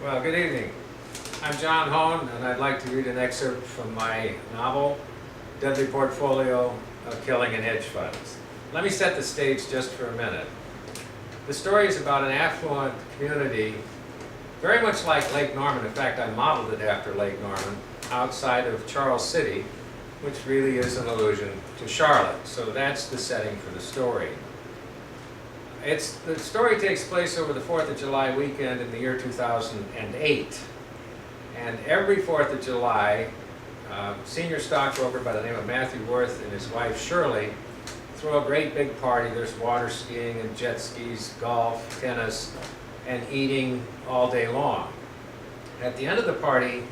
Well, good evening. I'm John Hohn, and I'd like to read an excerpt from my novel, Deadly Portfolio of Killing in Hedge Funds. Let me set the stage just for a minute. The story is about an affluent community, very much like Lake Norman. In fact, I modeled it after Lake Norman, outside of Charles City, which really is an allusion to Charlotte. So that's the setting for the story. The story takes place over the 4th of July weekend in the year 2008. And every 4th of July, senior stockbroker by the name of Matthew Worth and his wife Shirley throw a great big party. There's water skiing and jet skis, golf, tennis, and eating all day long. At the end of the party,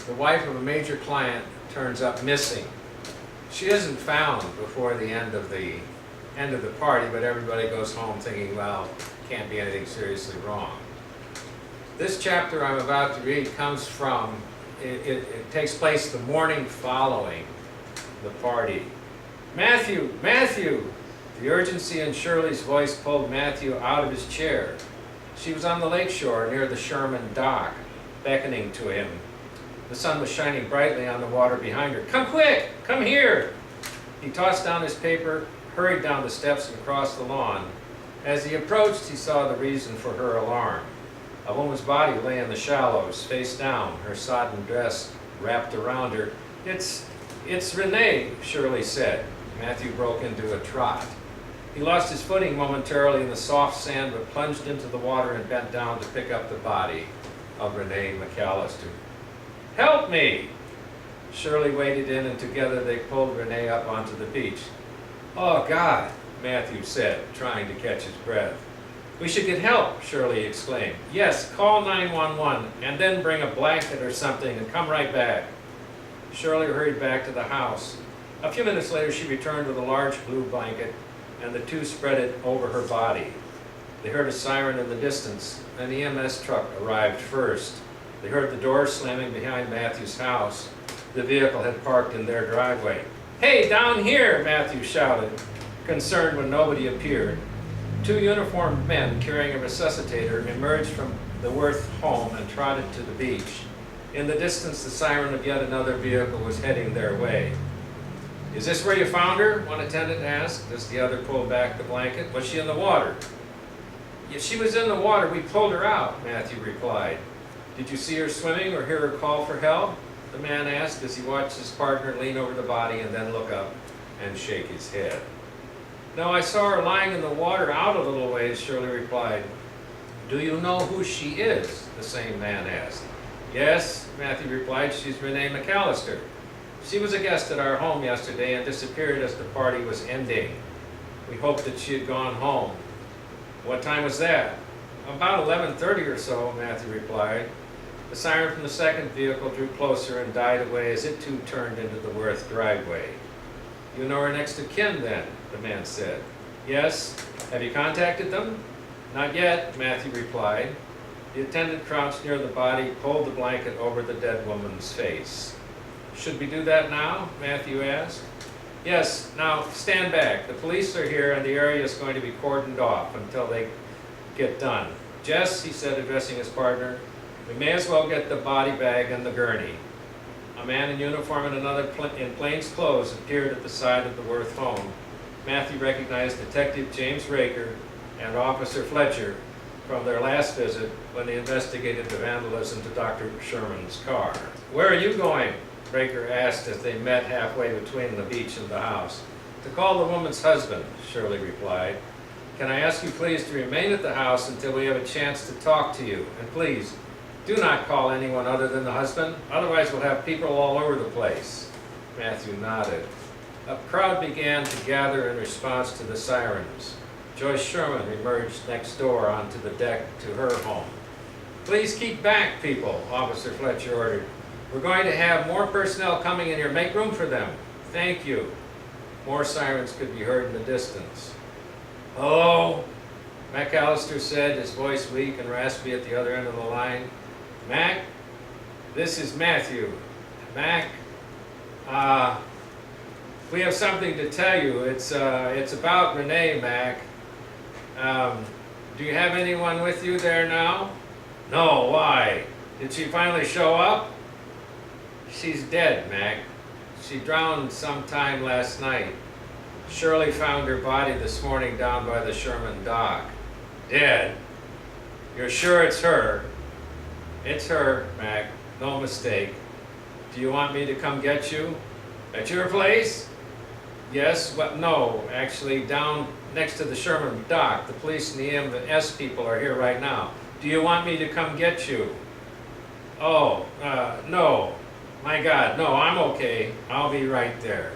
the wife of a major client turns up missing. She isn't found before the end of the party, but everybody goes home thinking, well, can't be anything seriously wrong. This chapter I'm about to read comes from, it takes place the morning following the party. Matthew! Matthew! The urgency in Shirley's voice pulled Matthew out of his chair. She was on the lakeshore near the Sherman dock, beckoning to him. The sun was shining brightly on the water behind her. Come quick! Come here! He tossed down his paper, hurried down the steps and across the lawn. As he approached, he saw the reason for her alarm. A woman's body lay in the shallows, face down, her sodden dress wrapped around her. It's Renee, Shirley said. Matthew broke into a trot. He lost his footing momentarily in the soft sand, but plunged into the water and bent down to pick up the body of Renee McAllister. Help me! Shirley waded in, and together they pulled Renee up onto the beach. Oh, God, Matthew said, trying to catch his breath. We should get help, Shirley exclaimed. Yes, call 911, and then bring a blanket or something and come right back. Shirley hurried back to the house. A few minutes later, she returned with a large blue blanket, and the two spread it over her body. They heard a siren in the distance. An EMS truck arrived first. They heard the door slamming behind Matthew's house. The vehicle had parked in their driveway. Hey, down here, Matthew shouted, concerned when nobody appeared. Two uniformed men carrying a resuscitator emerged from the Worth home and trotted to the beach. In the distance, the siren of yet another vehicle was heading their way. Is this where you found her? One attendant asked as the other pulled back the blanket. Was she in the water? If she was in the water, we pulled her out, Matthew replied. Did you see her swimming or hear her call for help? The man asked as he watched his partner lean over the body and then look up and shake his head. No, I saw her lying in the water out a little ways, Shirley replied. Do you know who she is? The same man asked. Yes, Matthew replied. She's Renee McAllister. She was a guest at our home yesterday and disappeared as the party was ending. We hoped that she had gone home. What time was that? About 11:30 or so, Matthew replied. The siren from the second vehicle drew closer and died away as it too turned into the Worth driveway. You know her next of kin then, the man said. Yes. Have you contacted them? Not yet, Matthew replied. The attendant crouched near the body, pulled the blanket over the dead woman's face. Should we do that now? Matthew asked. Yes, now stand back. The police are here and the area is going to be cordoned off until they get done. Jess, he said, addressing his partner, we may as well get the body bag and the gurney. A man in uniform and another in plainclothes appeared at the side of the Worth home. Matthew recognized Detective James Raker and Officer Fletcher from their last visit when they investigated the vandalism to Dr. Sherman's car. Where are you going? Raker asked as they met halfway between the beach and the house. To call the woman's husband, Shirley replied. Can I ask you please to remain at the house until we have a chance to talk to you? And please, do not call anyone other than the husband, otherwise we'll have people all over the place. Matthew nodded. A crowd began to gather in response to the sirens. Joyce Sherman emerged next door onto the deck to her home. Please keep back, people, Officer Fletcher ordered. We're going to have more personnel coming in here. Make room for them. Thank you. More sirens could be heard in the distance. Hello, McAllister said, his voice weak and raspy at the other end of the line. Mac, this is Matthew. Mac, we have something to tell you. It's about Renee, Mac. Do you have anyone with you there now? No, why? Did she finally show up? She's dead, Mac. She drowned sometime last night. Shirley found her body this morning down by the Sherman dock. Dead? You're sure it's her? It's her, Mac. No mistake. Do you want me to come get you? At your place? Yes, but no, actually down next to the Sherman dock. The police and the EMS people are here right now. Do you want me to come get you? Oh, no. My God, no, I'm okay. I'll be right there.